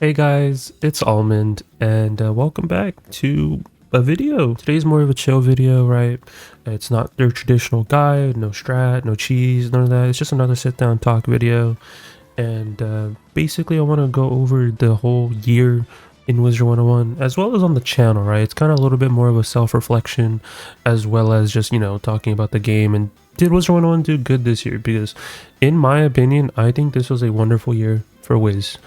Hey guys, it's Almond and welcome back to a video. Today's more of a chill video, right? It's not your traditional guide, no strat, no cheese, none of that. It's just another sit down talk video. And basically I want to go over the whole year in Wizard101 as well as on the channel, right? It's kind of a little bit more of a self-reflection as well as just, talking about the game and did Wizard101 do good this year? Because in my opinion, I think this was a wonderful year for Wiz.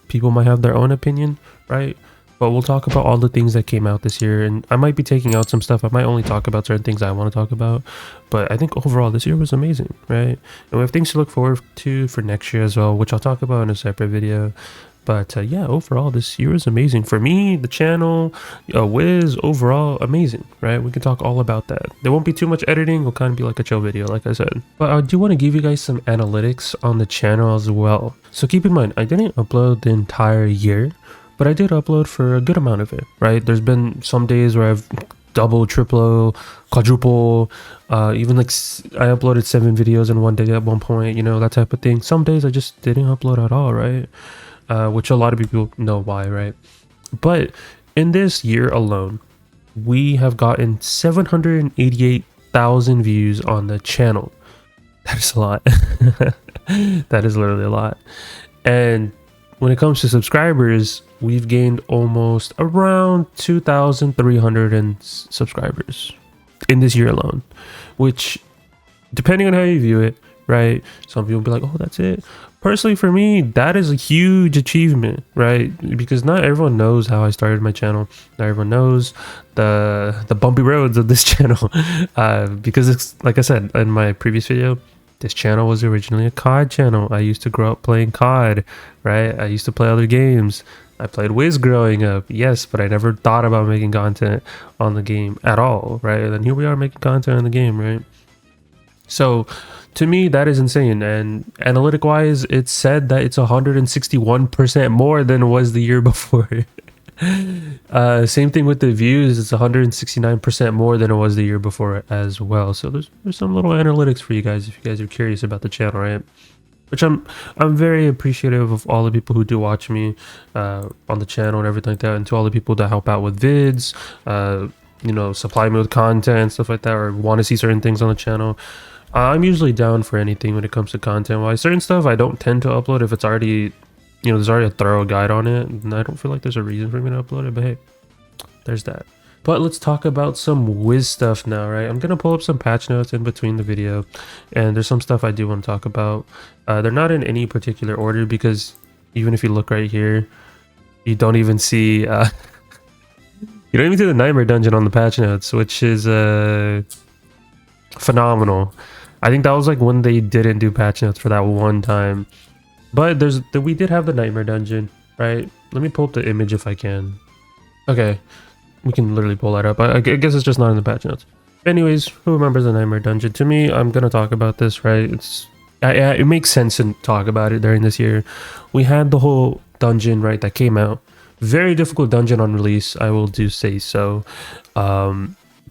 People might have their own opinion, right? But we'll talk about all the things that came out this year, and I might be taking out some stuff. I might only talk about certain things I want to talk about, but I think overall this year was amazing, right? And we have things to look forward to for next year as well, which I'll talk about in a separate video. But yeah, overall this year was amazing for me, the channel, Wiz, overall amazing, right? We can talk all about that. There won't be too much editing. It'll kind of be like a chill video, like I said. But I do want to give you guys some analytics on the channel as well. So keep in mind, I didn't upload the entire year, but I did upload for a good amount of it, right? There's been some days where I've double, triple, quadruple, even like I uploaded 7 videos in one day at one point, that type of thing. Some days I just didn't upload at all, right? Which a lot of people know why, right? But in this year alone, we have gotten 788,000 views on the channel. That is a lot. That is literally a lot. And when it comes to subscribers, we've gained almost around 2,300 subscribers in this year alone, which, depending on how you view it, right? Some people will be like, oh, that's it. Personally, for me, that is a huge achievement, right? Because not everyone knows how I started my channel. Not everyone knows the bumpy roads of this channel. Because it's, like I said in my previous video, this channel was originally a COD channel. I used to grow up playing COD, right? I used to play other games. I played Wiz growing up, yes, but I never thought about making content on the game at all, right? And then here we are making content on the game, right? So to me, that is insane. And analytic wise, it said that it's 161% more than it was the year before. Same thing with the views, it's 169% more than it was the year before as well. So there's some little analytics for you guys if you guys are curious about the channel, right? Which I'm very appreciative of all the people who do watch me on the channel and everything like that, and to all the people that help out with vids, supply me with content, stuff like that, or want to see certain things on the channel. I'm usually down for anything when it comes to content wise. Certain stuff I don't tend to upload if it's already, there's already a thorough guide on it, and I don't feel like there's a reason for me to upload it, but hey, there's that. But let's talk about some Wiz stuff now, right? I'm gonna pull up some patch notes in between the video, and there's some stuff I do want to talk about. They're not in any particular order, because even if you look right here, you don't even see you don't even see the nightmare dungeon on the patch notes, which is phenomenal. I think that was like when they didn't do patch notes for that one time. But we did have the nightmare dungeon, right? Let me pull up the image if I can. Okay, we can literally pull that up. I guess it's just not in the patch notes. Anyways, who remembers the nightmare dungeon? To me, I'm gonna talk about this, right? It makes sense to talk about it during this year. We had the whole dungeon, right, that came out. Very difficult dungeon on release, I will do say so.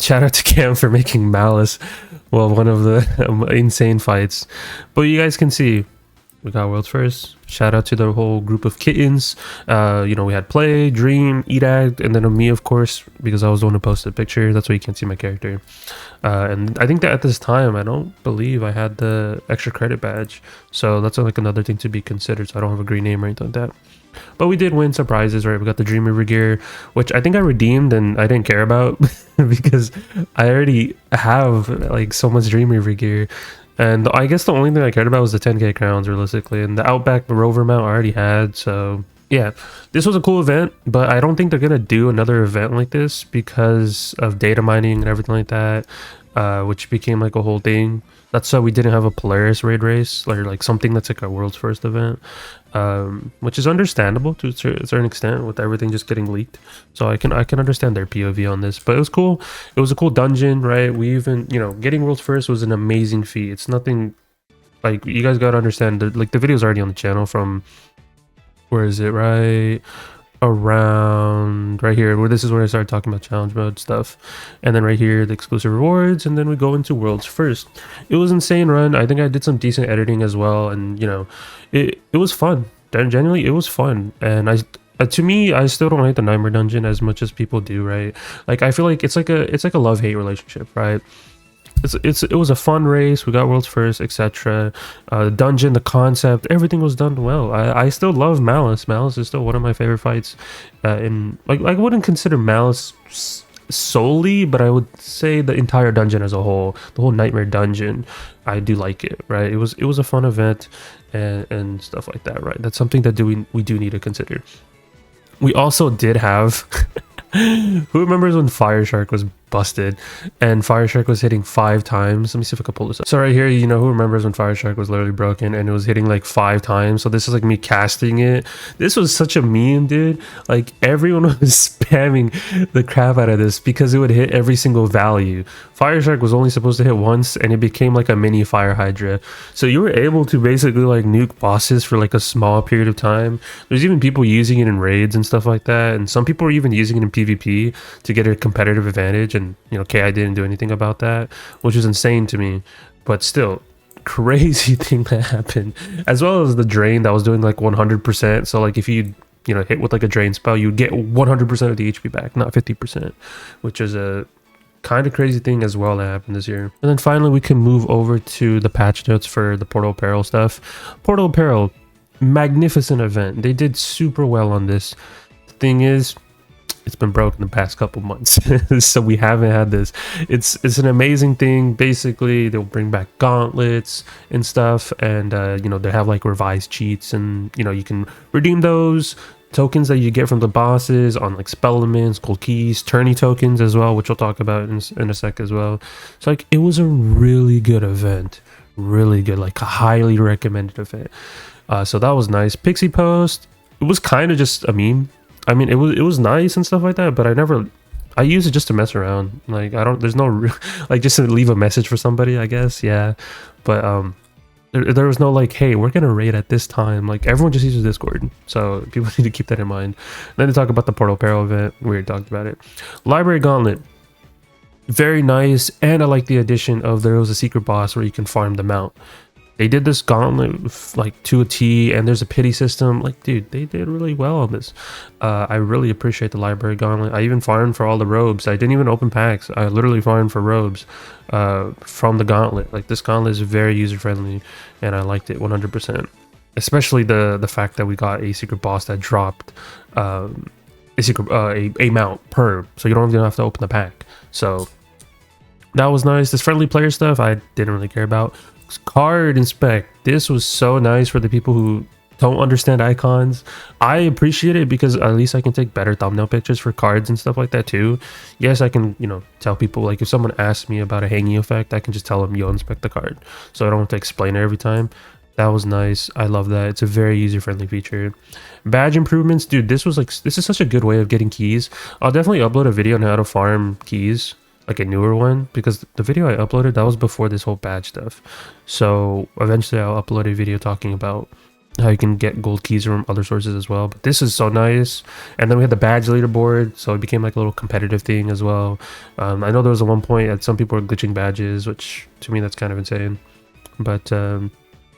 Shout out to Cam for making Malice, well, one of the insane fights. But you guys can see, we got world's first. Shout out to the whole group of kittens. We had Play, Dream, Eat, and then me, of course, because I was the one who posted the picture. That's why you can't see my character. And I think that at this time, I don't believe I had the extra credit badge. So that's like another thing to be considered. So I don't have a green name or anything like that. But we did win some prizes, right? We got the Dream Reaver gear, which I think I redeemed and I didn't care about because I already have like so much Dream Reaver gear. And I guess the only thing I cared about was the 10k crowns realistically, and the Outback Rover mount I already had. So yeah, this was a cool event, but I don't think they're gonna do another event like this because of data mining and everything like that, which became like a whole thing. That's why we didn't have a Polaris raid race, or like something that's like a world's first event, which is understandable to a certain extent with everything just getting leaked. So I can understand their POV on this, but it was cool. It was a cool dungeon, right? We even, getting world's first was an amazing feat. It's nothing like, you guys gotta understand that, like, the video's already on the channel from, where is it, right around right here, where this is where I started talking about challenge mode stuff, and then right here the exclusive rewards, and then we go into world's first. It was insane run. I think I did some decent editing as well, and it was fun. genuinely, it was fun. And to me, I still don't like the Nightmare Dungeon as much as people do, right? Like, I feel like it's like a love-hate relationship, right? It was a fun race. We got world's first, etc. The dungeon, the concept, everything was done well. I still love Malice. Malice is still one of my favorite fights. In like I wouldn't consider Malice solely, but I would say the entire dungeon as a whole, the whole Nightmare Dungeon, I do like it. Right? It was a fun event and stuff like that. Right? That's something that we do need to consider. We also did have. Who remembers when Fire Shark was busted and Fire Shark was hitting 5 times? Let me see if I can pull this up. So right here, you know, who remembers when Fire Shark was literally broken and it was hitting like 5 times? So this is like me casting it. This was such a meme, dude. Like everyone was spamming the crap out of this because it would hit every single value. Fire Shark was only supposed to hit once and it became like a mini Fire Hydra. So you were able to basically like nuke bosses for like a small period of time. There's even people using it in raids and stuff like that. And some people are even using it in PvP to get a competitive advantage. And you know, KI didn't do anything about that, which is insane to me. But still, crazy thing that happened. As well as the drain that was doing like 100%. So like if you know hit with like a drain spell, you'd get 100% of the HP back, not 50%, which is a kind of crazy thing as well that happened this year. And then finally we can move over to the patch notes for the Portal Apparel stuff. Portal Apparel, magnificent event. They did super well on this. The thing is, it's been broken the past couple months, so we haven't had this. It's an amazing thing. Basically, they'll bring back gauntlets and stuff, and you know, they have like revised cheats, and you know, you can redeem those tokens that you get from the bosses on like spell elements, gold keys, tourney tokens as well, which we'll talk about in a sec as well. So like, it was a really good event, really good, like a highly recommended event. So that was nice. Pixie Post, it was kind of just a meme. I mean, it was nice and stuff like that, but I use it just to mess around. Like there's no like just to leave a message for somebody, I guess. Yeah, but there was no like, hey, we're gonna raid at this time. Like everyone just uses Discord, so people need to keep that in mind. Then to talk about the Portal Apparel event, we already talked about it. Library Gauntlet, very nice, and I like the addition of there was a secret boss where you can farm the mount. They did this gauntlet like to a T, and there's a pity system. Like, dude, they did really well on this. I really appreciate the Library Gauntlet. I even farmed for all the robes. I didn't even open packs. I literally farmed for robes from the gauntlet. Like, this gauntlet is very user friendly, and I liked it 100%. Especially the fact that we got a secret boss that dropped a mount per, so you don't even have to open the pack. So that was nice. This friendly player stuff I didn't really care about. Card inspect, this was so nice for the people who don't understand icons. I appreciate it because at least I can take better thumbnail pictures for cards and stuff like that too. Yes, I can, you know, tell people, like if someone asks me about a hanging effect, I can just tell them, yo, inspect the card, so I don't have to explain it every time. That was nice. I love that. It's a very user-friendly feature. Badge improvements, dude, this is such a good way of getting keys. I'll definitely upload a video on how to farm keys, like a newer one, because the video I uploaded, that was before this whole badge stuff. So eventually I'll upload a video talking about how you can get gold keys from other sources as well. But this is so nice. And then we had the badge leaderboard, so it became like a little competitive thing as well. I know there was at one point that some people were glitching badges, which to me that's kind of insane. But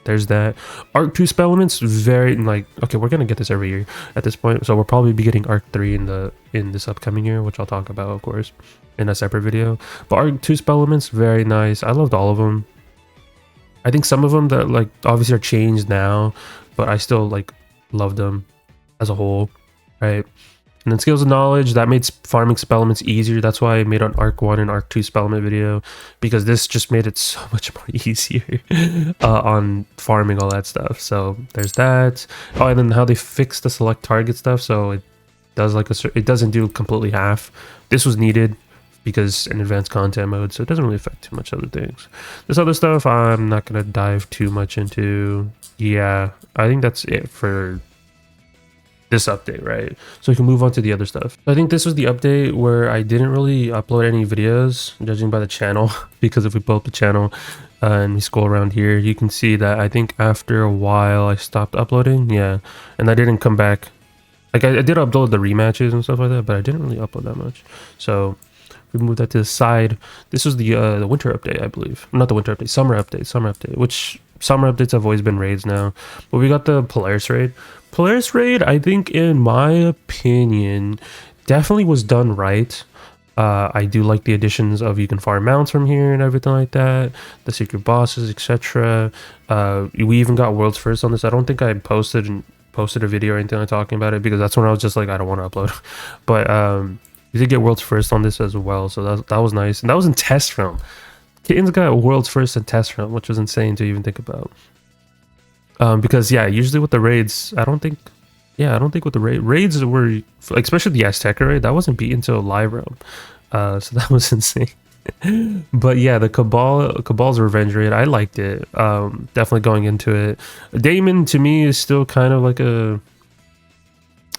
there's that. Arc 2 spell elements, very like, okay, we're gonna get this every year at this point, so we'll probably be getting Arc 3 in this upcoming year, which I'll talk about, of course, in a separate video. But Arc 2 spell elements, very nice. I loved all of them. I think some of them that like obviously are changed now, but I still like loved them as a whole, right? And then skills of knowledge, that made farming spell elements easier. That's why I made an Arc 1 and Arc 2 spell element video, because this just made it so much more easier on farming all that stuff. So there's that. Oh, and then how they fixed the select target stuff, so it does like it doesn't do completely half. This was needed because in advanced content mode, so it doesn't really affect too much other things. This other stuff I'm not gonna dive too much into. Yeah, I think that's it for this update, right? So we can move on to the other stuff. I think this was the update where I didn't really upload any videos, judging by the channel, because if we pull up the channel and we scroll around here, you can see that I think after a while I stopped uploading. Yeah, and I didn't come back. Like I did upload the rematches and stuff like that, but I didn't really upload that much. So we moved that to the side. This was the winter update, I believe. Not the winter update, summer update, which summer updates have always been raids now. But we got the Polaris raid. Polaris raid, I think, in my opinion, definitely was done right. I do like the additions of you can farm mounts from here and everything like that, the secret bosses, etc. We even got world's first on this. I don't think I posted a video or anything like talking about it, because that's when I was just like, I don't want to upload. But we did get world's first on this as well, so that was nice, and that was in test realm. Kitten's got world's first in test realm, which was insane to even think about. Because yeah, usually with the raids, I don't think with the raids were, especially the Azteca raid, that wasn't beaten until live realm. So that was insane. But yeah, the Cabal's revenge raid, I liked it. Definitely going into it. Damon to me is still kind of like a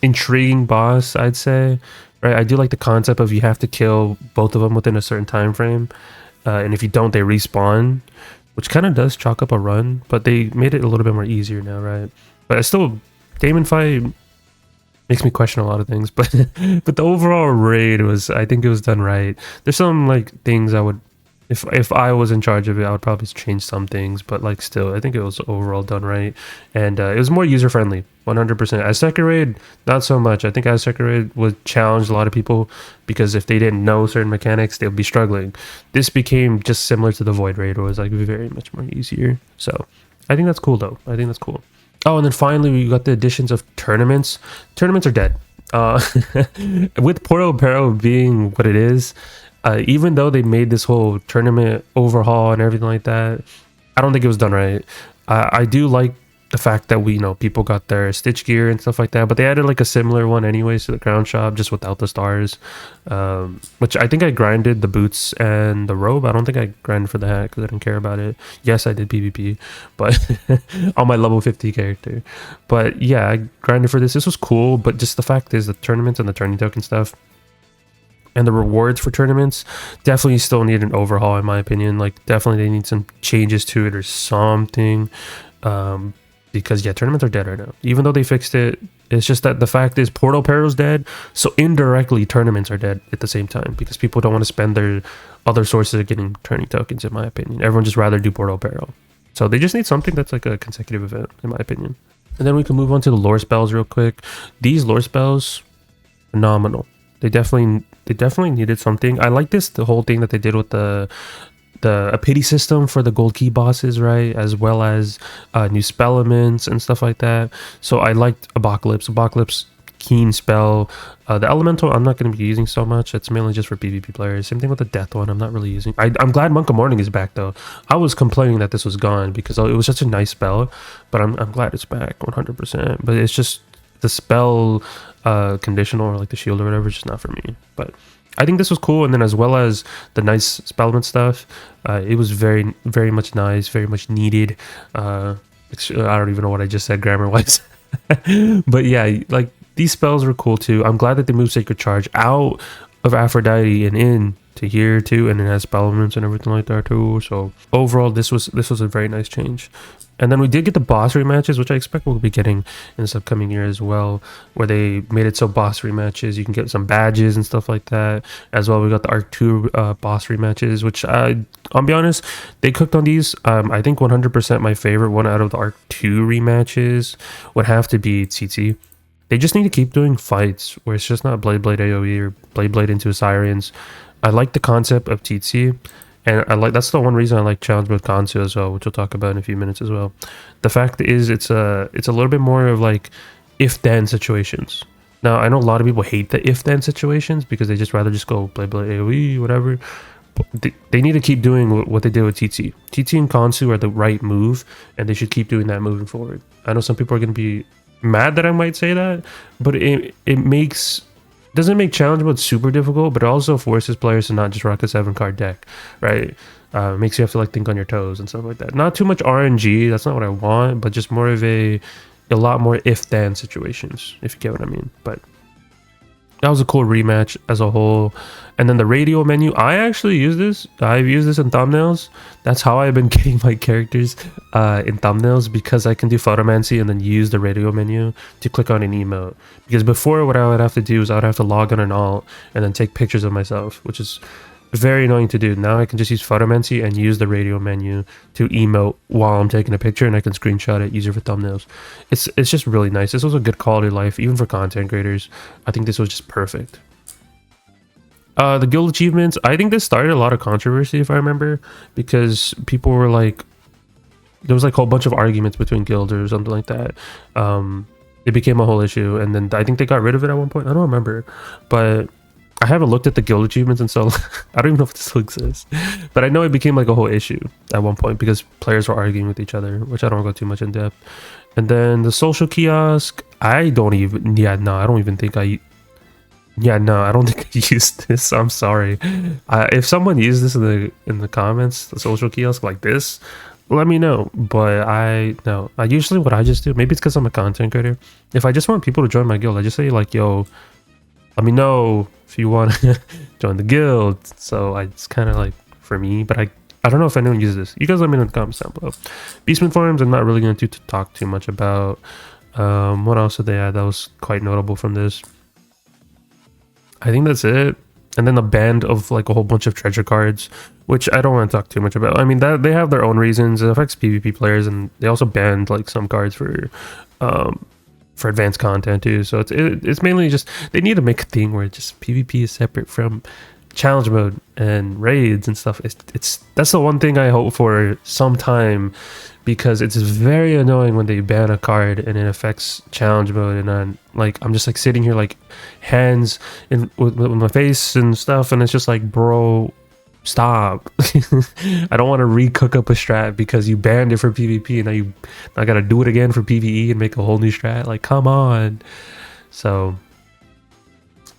intriguing boss, I'd say. Right, I do like the concept of you have to kill both of them within a certain time frame, and if you don't, they respawn, which kind of does chalk up a run, but they made it a little bit more easier now, right? But I still, Damon fight makes me question a lot of things, but but the overall raid was, I think it was done right. There's some like things I would, if I was in charge of it, I would probably change some things, but like still, I think it was overall done right, and it was more user friendly, 100%. Azteca raid, not so much. I think Azteca raid would challenge a lot of people, because if they didn't know certain mechanics, they would be struggling. This became just similar to the Void raid, where it was like very much more easier. So I think that's cool though. I think that's cool. Oh, and then finally we got the additions of tournaments. Tournaments are dead. With Porto Pero being what it is, even though they made this whole tournament overhaul and everything like that, I don't think it was done right. I do like the fact that people got their Stitch gear and stuff like that, but they added like a similar one anyways to the crown shop, just without the stars, which I think I grinded the boots and the robe. I don't think I grinded for the hat because I didn't care about it. Yes, I did PvP, but on my level 50 character. But yeah, I grinded for this. This was cool, but just the fact is the tournaments and the turning token stuff and the rewards for tournaments definitely still need an overhaul, in my opinion. Like, definitely they need some changes to it or something. Because yeah, tournaments are dead right now. Even though they fixed it, it's just that the fact is Portal Pero's dead, so indirectly tournaments are dead at the same time, because people don't want to spend their other sources of getting turning tokens, in my opinion. Everyone just rather do Portal Pero. So they just need something that's like a consecutive event, in my opinion. And then we can move on to the lore spells real quick. These lore spells, phenomenal. They definitely needed something. I like the whole thing that they did with a pity system for the gold key bosses, right, as well as new spell elements and stuff like that. So I liked Apocalypse keen spell. The elemental I'm not going to be using so much. It's mainly just for PvP players. Same thing with the death one, I'm not really using. I'm glad Monk of Morning is back though. I was complaining that this was gone because it was such a nice spell, but I'm glad it's back 100%. But it's just the spell conditional, or like the shield or whatever, is just not for me. But I think this was cool, and then as well as the nice spellment stuff, it was very, very much nice, very much needed. I don't even know what I just said grammar-wise. But yeah, like, these spells were cool too. I'm glad that they moved Sacred Charge out of Aphrodite and in to here too, and it has spell elements and everything like that too. So overall, this was a very nice change. And then we did get the boss rematches, which I expect we'll be getting in this upcoming year as well, where they made it so boss rematches, you can get some badges and stuff like that. As well, we got the Arc 2 boss rematches, which I'll be honest, they cooked on these. I think 100% my favorite one out of the Arc 2 rematches would have to be TT. They just need to keep doing fights where it's just not Blade AoE or Blade into Sirens. I like the concept of TT. And that's the one reason I like challenge mode Kansu as well, which we'll talk about in a few minutes as well. The fact is, it's a little bit more of like if-then situations. Now, I know a lot of people hate the if-then situations because they just rather just go Blade AoE, whatever. But they need to keep doing what they did with TT. TT and Kansu are the right move, and they should keep doing that moving forward. I know some people are going to be mad that I might say that, but it doesn't make challenge mode super difficult, but it also forces players to not just rock a 7-card deck, right? Makes you have to like think on your toes and stuff like that. Not too much RNG, that's not what I want, but just more of a lot more if-then situations, if you get what I mean. But that was a cool rematch as a whole. And then the radio menu, I actually use this. I've used this in thumbnails. That's how I've been getting my characters in thumbnails, because I can do photomancy and then use the radio menu to click on an emote. Because before, what I would have to do is I would have to log on an alt and then take pictures of myself, which is Very annoying to do. Now I can just use Photomancy and use the radio menu to emote while I'm taking a picture, and I can screenshot it, easier for thumbnails. It's just really nice. This was a good quality of life, even for content creators. I think this was just perfect. The guild achievements, I think this started a lot of controversy, if I remember, because people were like, there was like a whole bunch of arguments between guilds or something like that. It became a whole issue, and then I think they got rid of it at one point. I don't remember, but I haven't looked at the guild achievements, and so I don't even know if it still exists. But I know it became like a whole issue at one point because players were arguing with each other, which I don't go too much in depth. And then the social kiosk, I don't even, I don't think I used this. I'm sorry. If someone used this in the comments, the social kiosk like this, let me know. But usually what I just do, maybe it's because I'm a content creator, if I just want people to join my guild, I just say like, yo, let me know if you want to join the guild. So it's kind of like for me, but I don't know if anyone uses this. You guys let me know in the comments down below. Beastman farms, I'm not really going to talk too much about. What else did they add that was quite notable from this? I think that's it. And then a band of like a whole bunch of treasure cards, which I don't want to talk too much about. I mean, that they have their own reasons. It affects PvP players, and they also banned like some cards for advanced content too. So it's mainly just they need to make a thing where just PvP is separate from challenge mode and raids and stuff. That's the one thing I hope for sometime, because it's very annoying when they ban a card and it affects challenge mode, and I'm just like sitting here like hands in with my face and stuff, and it's just like, bro, stop. I don't want to recook up a strat because you banned it for PvP, and now I gotta do it again for PvE and make a whole new strat. Like, come on. So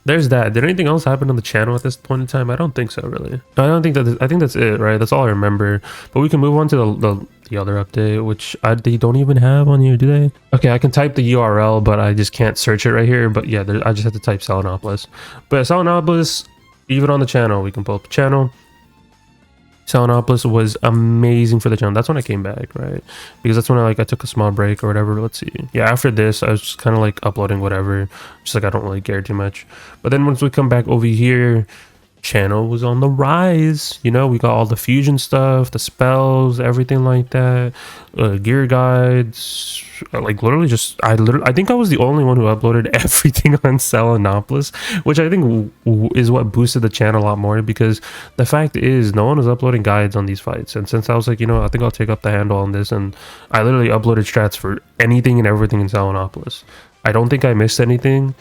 there's that. Did anything else happen on the channel at this point in time? I don't think so, really. I don't think that. I think that's it, right? That's all I remember. But we can move on to the other update, which they don't even have on here, do they? Okay, I can type the URL, but I just can't search it right here. But yeah, I just have to type Selenopolis. But Selenopolis, even on the channel, we can pull up the channel. Selenopolis was amazing for the channel. That's when I came back, right? Because that's when I took a small break or whatever. Let's see. Yeah, after this, I was just kind of like uploading whatever. Just like I don't really care too much. But then once we come back over here, channel was on the rise. You know, we got all the fusion stuff, the spells, everything like that, gear guides. Like literally just I think I was the only one who uploaded everything on Selenopolis, which I think is what boosted the channel a lot more, because the fact is no one was uploading guides on these fights. And since I was like, you know, I think I'll take up the handle on this, and I literally uploaded strats for anything and everything in Selenopolis. I don't think I missed anything.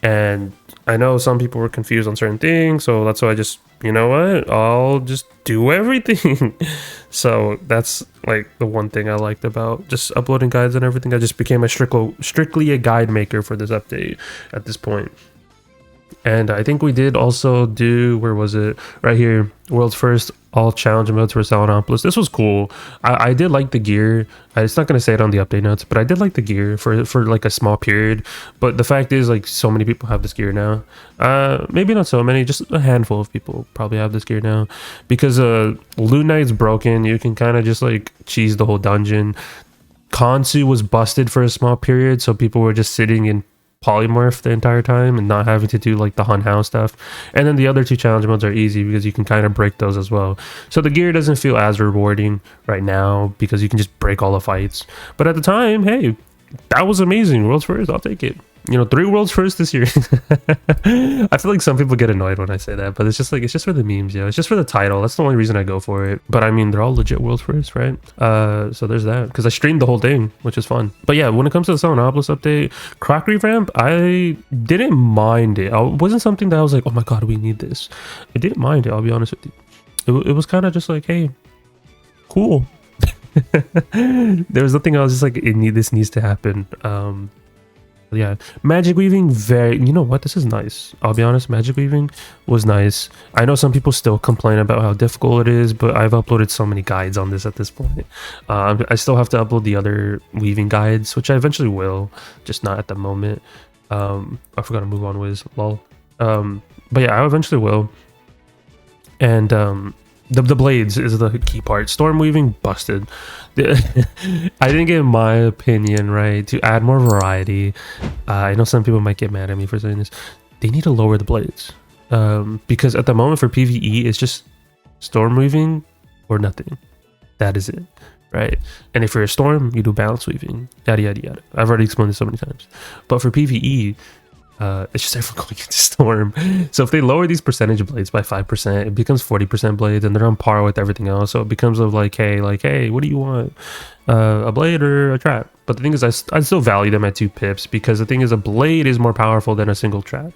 And I know some people were confused on certain things, so that's why I just, you know what, I'll just do everything. So that's like the one thing I liked about just uploading guides and everything. I just became a strictly a guide maker for this update at this point. And I think we did also do, where was it? Right here, world's first all challenge modes for Selenopolis. This was cool. I did like the gear. It's not going to say it on the update notes, but I did like the gear for like a small period. But the fact is, like, so many people have this gear now. Maybe not so many, just a handful of people probably have this gear now. Because Loot Knight's broken. You can kind of just like cheese the whole dungeon. Khonsu was busted for a small period, so people were just sitting in polymorph the entire time and not having to do like the hunt house stuff. And then the other two challenge modes are easy because you can kind of break those as well. So the gear doesn't feel as rewarding right now because you can just break all the fights. But at the time, hey, that was amazing. World's first, I'll take it. You know, 3 world's first this year. I feel like some people get annoyed when I say that, but it's just for the memes, yeah. It's just for the title. That's the only reason I go for it. But I mean, they're all legit world's first, right? So there's that, because I streamed the whole thing, which is fun. But yeah, when it comes to the Selenopolis update, Croc revamp, I didn't mind it. It wasn't something that I was like, oh my god, we need this. I didn't mind it, I'll be honest with you. It was kind of just like, hey, cool. There was nothing else, just like, this needs to happen. Yeah, magic weaving, you know what, this is nice. I'll be honest, magic weaving was nice. I know some people still complain about how difficult it is, but I've uploaded so many guides on this at this point. I still have to upload the other weaving guides, which I eventually will, just not at the moment. I forgot to move on, Wiz, lol. But yeah, I eventually will. And the blades is the key part. Storm weaving, busted. I think, in my opinion, right, to add more variety, I know some people might get mad at me for saying this, they need to lower the blades. because at the moment for PvE, it's just storm weaving or nothing. That is it, right? And if you're a storm, you do balance weaving, yada yada yada. I've already explained this so many times. But for PvE, it's just everyone going into storm. So if they lower these percentage blades by 5%, it becomes 40% blades, and they're on par with everything else. So it becomes of like, hey, what do you want? A blade or a trap? But the thing is, I still value them at 2 pips, because the thing is, a blade is more powerful than a single trap,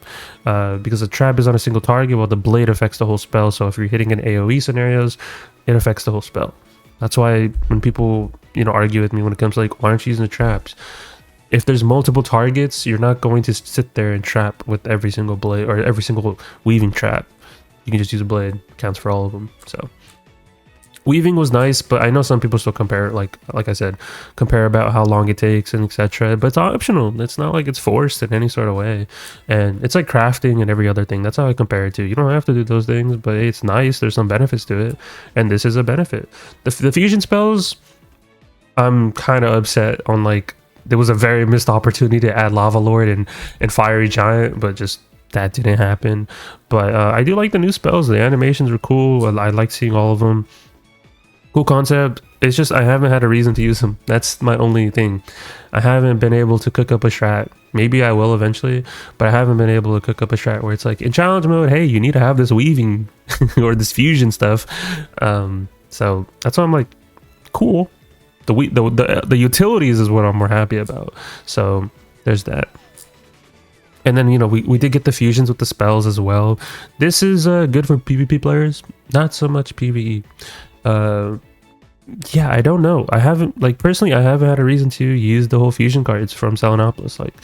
because a trap is on a single target while the blade affects the whole spell. So if you're hitting in AoE scenarios, it affects the whole spell. That's why when people, argue with me when it comes to like, why aren't you using the traps? If there's multiple targets, you're not going to sit there and trap with every single blade or every single weaving trap. You can just use a blade, counts for all of them. So weaving was nice, but I know some people still compare, like I said, compare about how long it takes and etc. But it's optional. It's not like it's forced in any sort of way. And it's like crafting and every other thing. That's how I compare it to. You don't have to do those things, but it's nice. There's some benefits to it. And this is a benefit. The fusion spells, I'm kind of upset on, like, there was a very missed opportunity to add Lava Lord and Fiery Giant, but just that didn't happen. But I do like the new spells. The animations were cool. I like seeing all of them. Cool concept. It's just I haven't had a reason to use them. That's my only thing. I haven't been able to cook up a strat. Maybe I will eventually, but I haven't been able to cook up a strat where it's like, in challenge mode, hey, you need to have this weaving or this fusion stuff. So that's why I'm like, cool. The utilities is what I'm more happy about. So there's that. And then, we did get the fusions with the spells as well. This is good for PvP players, not so much PvE. Yeah, I don't know. I haven't, like, personally, I haven't had a reason to use the whole fusion cards from Selenopolis, like,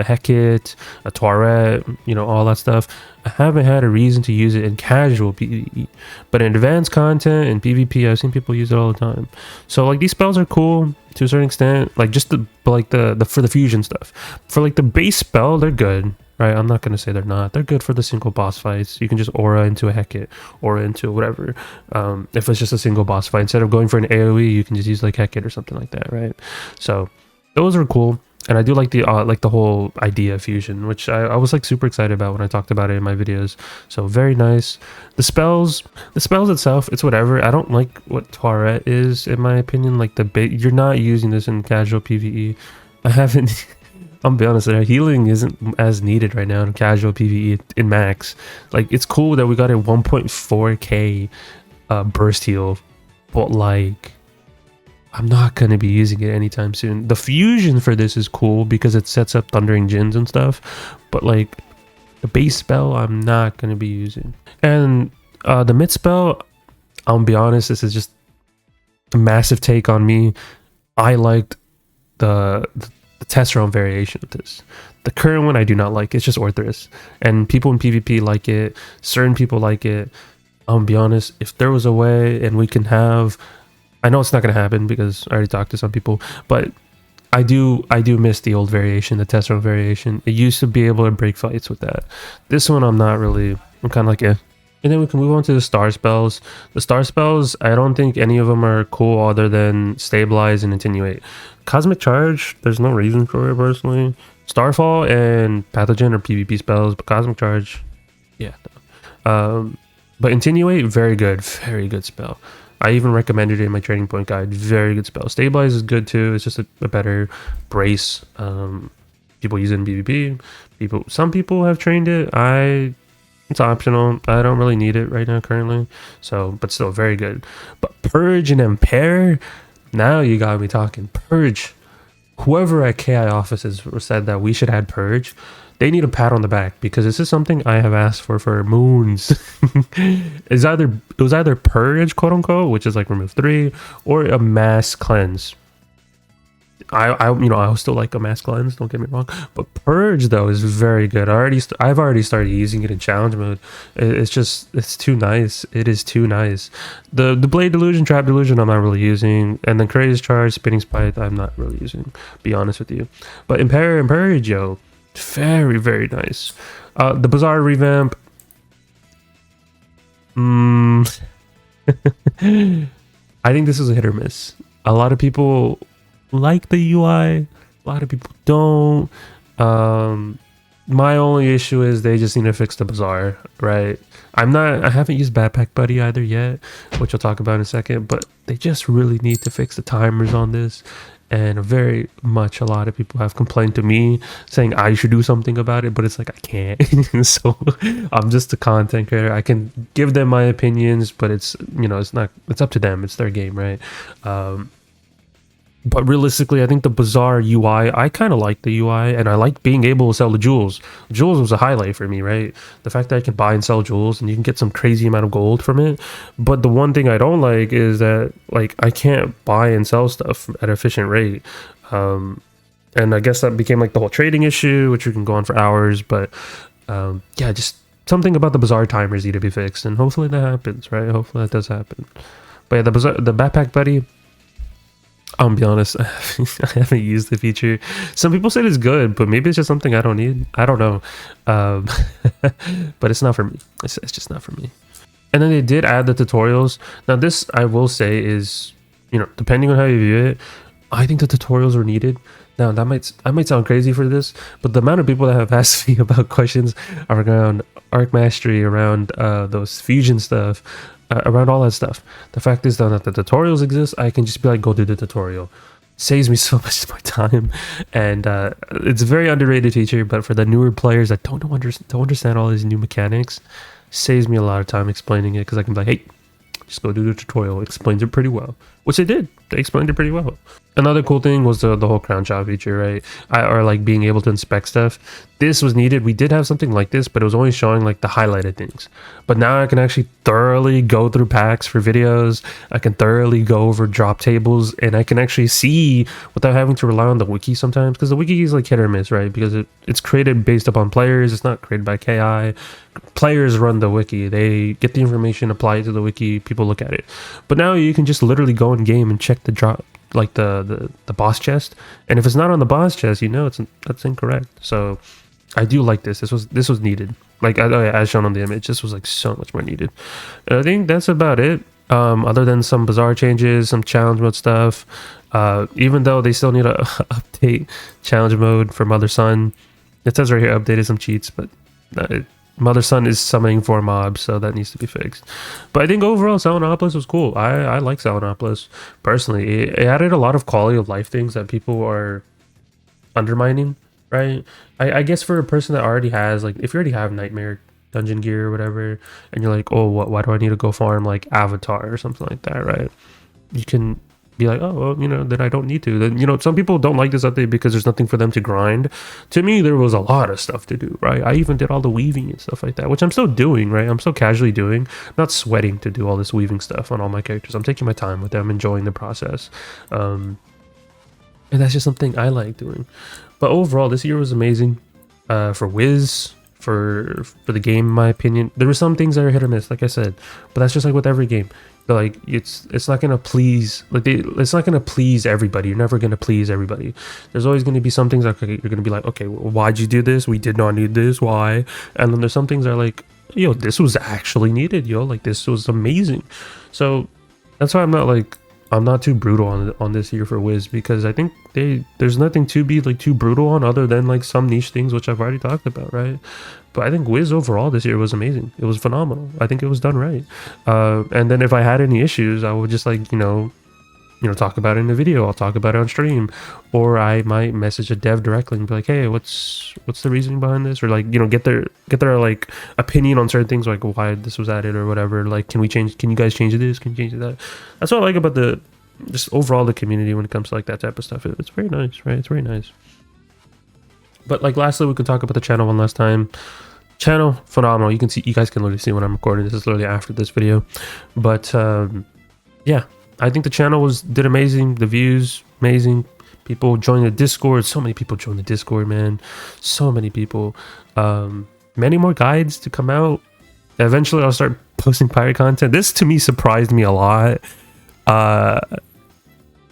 Hecate, a Toiret, all that stuff. I haven't had a reason to use it in casual PvE, but in advanced content and PvP, I've seen people use it all the time. So, like, these spells are cool to a certain extent, like, just for the fusion stuff. For, like, the base spell, they're good. Right, I'm not gonna say they're not. They're good for the single boss fights. You can just aura into a Hecate, aura into whatever. If it's just a single boss fight, instead of going for an AOE, you can just use like Hecate or something like that, right? So those are cool, and I do like the whole idea of fusion, which I was like super excited about when I talked about it in my videos. So very nice. The spells itself, it's whatever. I don't like what Toiret is, in my opinion. Like you're not using this in casual PvE. I haven't. I'm gonna be honest, their healing isn't as needed right now in casual PvE in max. Like, it's cool that we got a 1.4k burst heal, but like, I'm not gonna be using it anytime soon. The fusion for this is cool because it sets up Thundering Djinns and stuff, but like, the base spell I'm not gonna be using. And the mid spell, I'll be honest, this is just a massive take on me. I liked the test round variation of this. The current one I do not like. It's just Orthrus, and people in PvP like it. Certain people like it. I'll be honest, if there was a way and we can have, I know it's not going to happen because I already talked to some people, but I do miss the old variation, the test round variation. It used to be able to break fights with that. This one I'm not really. I'm kind of like, eh. And then we can move on to the star spells. The star spells, I don't think any of them are cool other than Stabilize and Attenuate. Cosmic Charge, there's no reason for it personally. Starfall and Pathogen are PvP spells, but Cosmic Charge, yeah. But Attenuate, very good spell. I even recommended it in my training point guide. Very good spell. Stabilize is good too. It's just a better brace. People use it in PvP. Some people have trained it. It's optional. I don't really need it right now currently. So, but still very good. But Purge and Impair, now you got me talking. Purge. Whoever at KI offices said that we should add Purge, they need a pat on the back, because this is something I have asked for moons. It was either Purge, quote unquote, which is like remove 3, or a mass cleanse. I still like a mass cleanse, don't get me wrong, but Purge though is very good. I've already started using it in challenge mode. It's too nice. It is too nice. The Blade Delusion, Trap Delusion I'm not really using, and then Crazy Charge, Spinning Spite I'm not really using, be honest with you. But Impair and Purge, yo, very, very nice. The Bazaar revamp, I think this is a hit or miss. A lot of people like the UI, a lot of people don't. My only issue is they just need to fix the bazaar, right? I haven't used Backpack Buddy either yet, which I'll talk about in a second, but they just really need to fix the timers on this. And very much a lot of people have complained to me saying I should do something about it, but it's like I can't. So I'm just a content creator. I can give them my opinions, but it's, you know, it's up to them. It's their game, right? But realistically, I think the Bazaar UI, I kind of like the UI, and I like being able to sell the jewels. Jewels was a highlight for me, right? The fact that I can buy and sell jewels, and you can get some crazy amount of gold from it. But the one thing I don't like is that, like, I can't buy and sell stuff at an efficient rate. And I guess that became, like, the whole trading issue, which we can go on for hours. But, yeah, just something about the Bazaar timers need to be fixed, and hopefully that happens, right? Hopefully that does happen. But yeah, the Backpack Buddy, I'm gonna be honest, I haven't used the feature. Some people said it's good, but maybe it's just something I don't need. I don't know. But it's not for me. It's just not for me. And then they did add the tutorials. Now this, I will say, is, you know, depending on how you view it, I think the tutorials were needed. Now I might sound crazy for this, but the amount of people that have asked me about questions around Arc Mastery, around those fusion stuff, around all that stuff. The fact is though that the tutorials exist, I can just be like, go do the tutorial. Saves me so much of my time, and it's a very underrated feature. But for the newer players that don't understand all these new mechanics, saves me a lot of time explaining it, because I can be like, hey, just go do the tutorial. It explains it pretty well, which they did. They explained it pretty well. Another cool thing was the whole crown shot feature, right? Or like being able to inspect stuff. This was needed. We did have something like this, but it was only showing like the highlighted things. But now I can actually thoroughly go through packs for videos. I can thoroughly go over drop tables, and I can actually see without having to rely on the wiki sometimes, because the wiki is like hit or miss, right? Because it's created based upon players. It's not created by KI. Players run the wiki. They get the information, apply it to the wiki, people look at it. But now you can just literally go in game and check the drop, like the boss chest, and if it's not on the boss chest, you know that's incorrect. So I do like this. This was needed. Like as shown on the image, this was like so much more needed. And I think that's about it. Other than some Bazaar changes, some challenge mode stuff. Even though they still need to update challenge mode for Mother Sun. It says right here updated some cheats, but Mother Sun is summoning 4 mobs, so that needs to be fixed. But I think overall, Salinopolis was cool. I like Salinopolis personally. It added a lot of quality of life things that people are undermining, right? I guess for a person that already has, like, if you already have Nightmare Dungeon gear or whatever, and you're like, oh, why do I need to go farm like Avatar or something like that, right? You can be like, oh, well, you know, then I don't need to. Then, you know, some people don't like this update because there's nothing for them to grind. To me, there was a lot of stuff to do, right? I even did all the weaving and stuff like that, which I'm still doing, right? I'm still casually doing, not sweating to do all this weaving stuff on all my characters. I'm taking my time with them, enjoying the process. And that's just something I like doing. But overall, this year was amazing for Wiz, for the game, in my opinion. There were some things that are hit or miss, like I said, but that's just like with every game. Like it's not gonna please, like it's not gonna please everybody. You're never gonna please everybody. There's always gonna be some things that you're gonna be like, okay, well, why'd you do this? We did not need this. Why? And then there's some things that are like, yo, this was actually needed. Yo, like this was amazing. So that's why I'm not too brutal on this year for Wiz, because I think there's nothing to be like too brutal on, other than like some niche things which I've already talked about, right? But I think Wiz overall this year was amazing. It was phenomenal. I think it was done right. And then if I had any issues, I would just like, you know, talk about it in the video. I'll talk about it on stream, or I might message a dev directly and be like, hey, what's the reasoning behind this, or like, you know, get their like opinion on certain things, like why this was added or whatever. Like, can you guys change this? Can you change that? That's what I like about just overall the community when it comes to like that type of stuff. It's very nice, right? It's very nice. But like lastly, we could talk about the channel one last time. Channel phenomenal. You guys can literally see when I'm recording. This is literally after this video. But yeah, I think the channel did amazing. The views amazing. People joined the Discord. So many people joined the Discord, man. So many people. Many more guides to come out. Eventually I'll start posting pirate content. This to me surprised me a lot.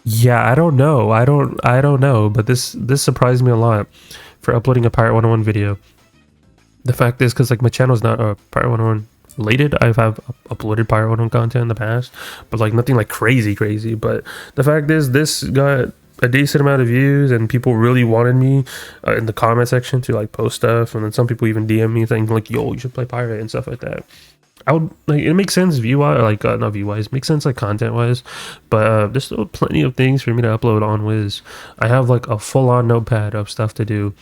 Yeah, I don't know. I don't know, but this surprised me a lot for uploading a Pirate 101 video. The fact is, because like my channel is not Pirate 101 related. I've uploaded Pirate 101 content in the past, but like nothing like crazy. But the fact is, this got a decent amount of views, and people really wanted me in the comment section to like post stuff, and then some people even DM me saying like, yo, you should play pirate and stuff like that. I would like, it makes sense view wise, like not view wise, makes sense like content wise, but there's still plenty of things for me to upload on Wiz. I have like a full-on notepad of stuff to do,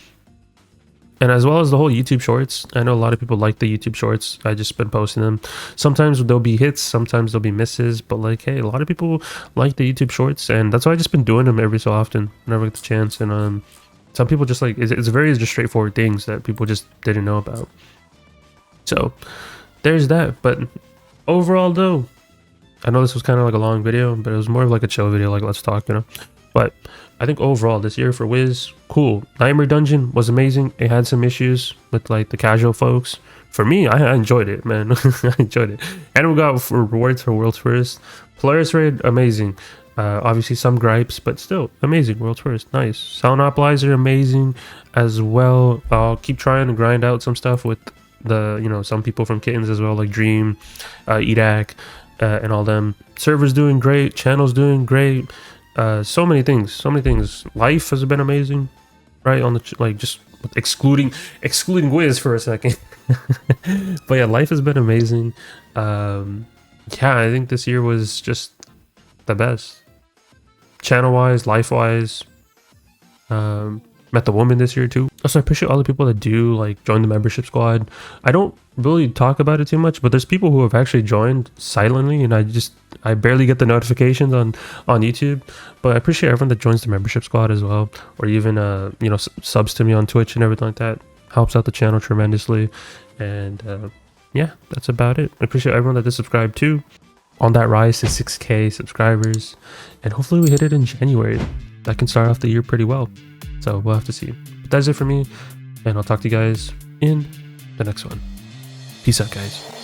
and as well as the whole YouTube shorts. I know a lot of people like the YouTube shorts. I just been posting them. Sometimes there'll be hits, sometimes there'll be misses, but like, hey, a lot of people like the YouTube shorts, and that's why I just been doing them every so often whenever I get the chance. And some people just like, it's very just straightforward things that people just didn't know about. So there's that. But overall though, I know this was kind of like a long video, but it was more of like a chill video, like let's talk, you know. But I think overall this year for Wiz, cool. Nightmare Dungeon was amazing. It had some issues with like the casual folks. For me, I enjoyed it, man. I enjoyed it. And we got rewards for World's First. Polaris Raid, amazing. Obviously some gripes, but still amazing. World's First, nice. Sound Optimizer, amazing as well. I'll keep trying to grind out some stuff with the, you know, some people from Kittens as well, like Dream, EDAC, and all them. Servers doing great. Channels doing great. So many things. Life has been amazing, right? On the like, just excluding Wiz for a second. But yeah, life has been amazing. Yeah, I think this year was just the best, channel wise, life wise. Met the woman this year too. Also, I appreciate all the people that do like join the membership squad. I don't really talk about it too much, but there's people who have actually joined silently, and I barely get the notifications on YouTube. But I appreciate everyone that joins the membership squad as well, or even you know, subs to me on Twitch and everything like that. Helps out the channel tremendously. And yeah, that's about it. I appreciate everyone that did subscribe too, on that rise to 6K subscribers, and hopefully we hit it in January. That can start off the year pretty well. So we'll have to see. But that's it for me, and I'll talk to you guys in the next one. Peace out, guys.